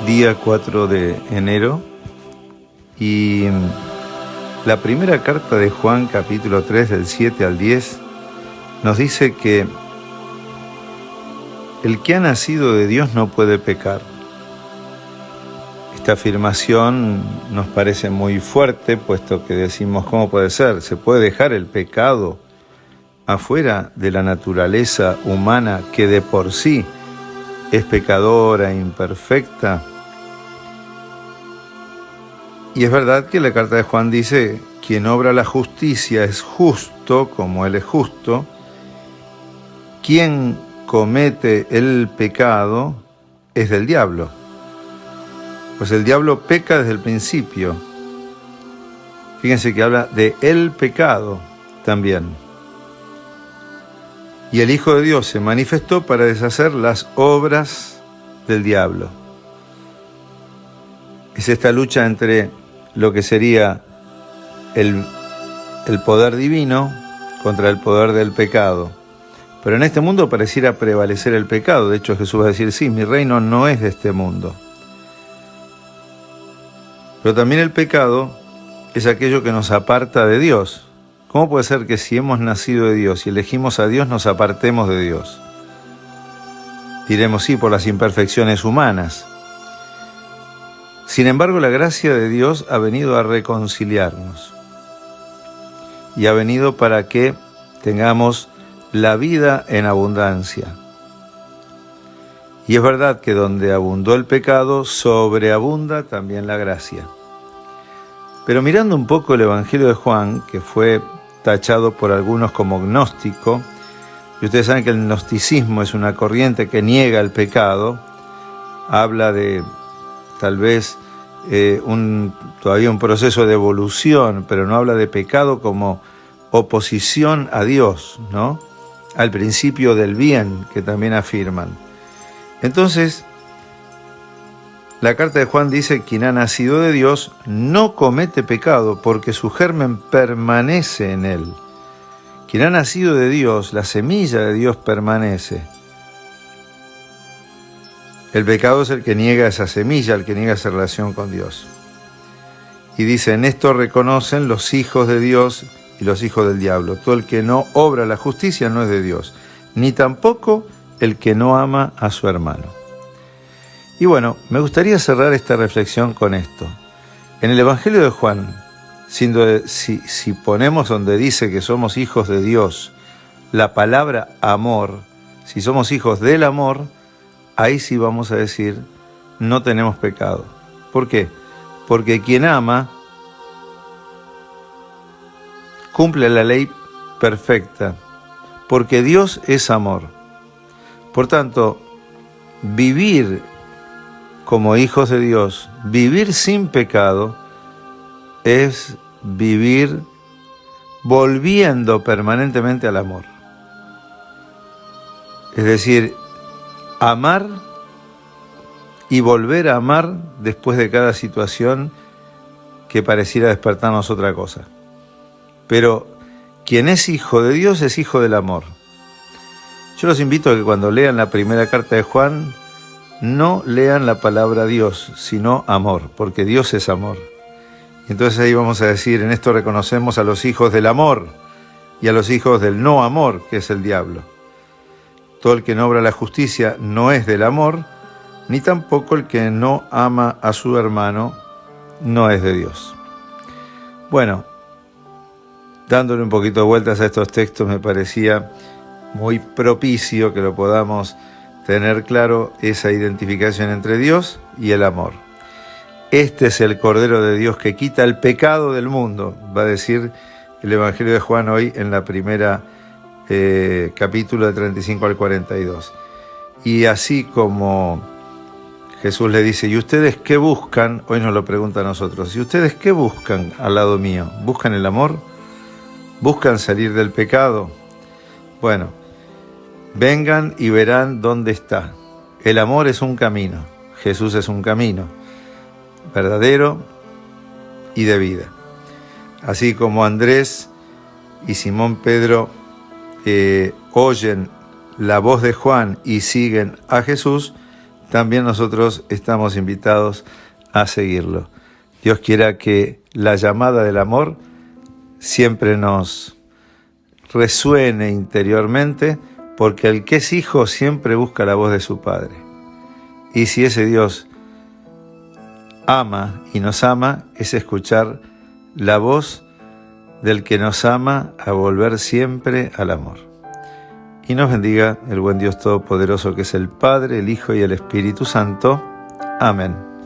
día 4 de enero, y la primera carta de Juan, capítulo 3, del 7 al 10, nos dice que el que ha nacido de Dios no puede pecar. Esta afirmación nos parece muy fuerte, puesto que decimos, ¿cómo puede ser? ¿Se puede dejar el pecado afuera de la naturaleza humana que de por sí es pecadora, imperfecta? Y es verdad que la carta de Juan dice, quien obra la justicia es justo como Él es justo. Quien comete el pecado es del diablo. Pues el diablo peca desde el principio. Fíjense que habla de el pecado también. Y el Hijo de Dios se manifestó para deshacer las obras del diablo. Es esta lucha entre lo que sería el poder divino contra el poder del pecado. Pero en este mundo pareciera prevalecer el pecado. De hecho, Jesús va a decir, sí, mi reino no es de este mundo. Pero también el pecado es aquello que nos aparta de Dios. ¿Cómo puede ser que si hemos nacido de Dios y elegimos a Dios, nos apartemos de Dios? Diremos sí, por las imperfecciones humanas. Sin embargo, la gracia de Dios ha venido a reconciliarnos. Y ha venido para que tengamos la vida en abundancia. Y es verdad que donde abundó el pecado, sobreabunda también la gracia. Pero mirando un poco el Evangelio de Juan, que fue tachado por algunos como gnóstico, y ustedes saben que el gnosticismo es una corriente que niega el pecado, habla de tal vez todavía un proceso de evolución, pero no habla de pecado como oposición a Dios, ¿no? Al principio del bien, que también afirman. Entonces, la carta de Juan dice, quien ha nacido de Dios no comete pecado, porque su germen permanece en él. Quien ha nacido de Dios, la semilla de Dios permanece. El pecado es el que niega esa semilla, el que niega esa relación con Dios. Y dice, en esto reconocen los hijos de Dios y los hijos del diablo. Todo el que no obra la justicia no es de Dios, ni tampoco el que no ama a su hermano. Y bueno, me gustaría cerrar esta reflexión con esto. En el Evangelio de Juan, si ponemos donde dice que somos hijos de Dios, la palabra amor, si somos hijos del amor, ahí sí vamos a decir, no tenemos pecado. ¿Por qué? Porque quien ama cumple la ley perfecta, porque Dios es amor. Por tanto, vivir como hijos de Dios, vivir sin pecado, es vivir volviendo permanentemente al amor. Es decir, amar y volver a amar después de cada situación que pareciera despertarnos otra cosa. Pero quien es hijo de Dios es hijo del amor. Yo los invito a que cuando lean la primera carta de Juan, no lean la palabra Dios, sino amor, porque Dios es amor. Entonces ahí vamos a decir, en esto reconocemos a los hijos del amor y a los hijos del no amor, que es el diablo. Todo el que no obra la justicia no es del amor, ni tampoco el que no ama a su hermano no es de Dios. Bueno, dándole un poquito de vueltas a estos textos, me parecía muy propicio que lo podamos tener claro, esa identificación entre Dios y el amor. Este es el Cordero de Dios que quita el pecado del mundo, va a decir el Evangelio de Juan hoy en la primera capítulo de 35 al 42. Y así como Jesús le dice, ¿y ustedes qué buscan? Hoy nos lo pregunta a nosotros. ¿Y ustedes qué buscan al lado mío? ¿Buscan el amor? ¿Buscan salir del pecado? Bueno, vengan y verán dónde está. El amor es un camino. Jesús es un camino verdadero y de vida. Así como Andrés y Simón Pedro oyen la voz de Juan y siguen a Jesús, también nosotros estamos invitados a seguirlo. Dios quiera que la llamada del amor siempre nos resuene interiormente, porque el que es hijo siempre busca la voz de su Padre. Y si ese Dios ama y nos ama, es escuchar la voz del que nos ama a volver siempre al amor. Y nos bendiga el buen Dios Todopoderoso, que es el Padre, el Hijo y el Espíritu Santo. Amén.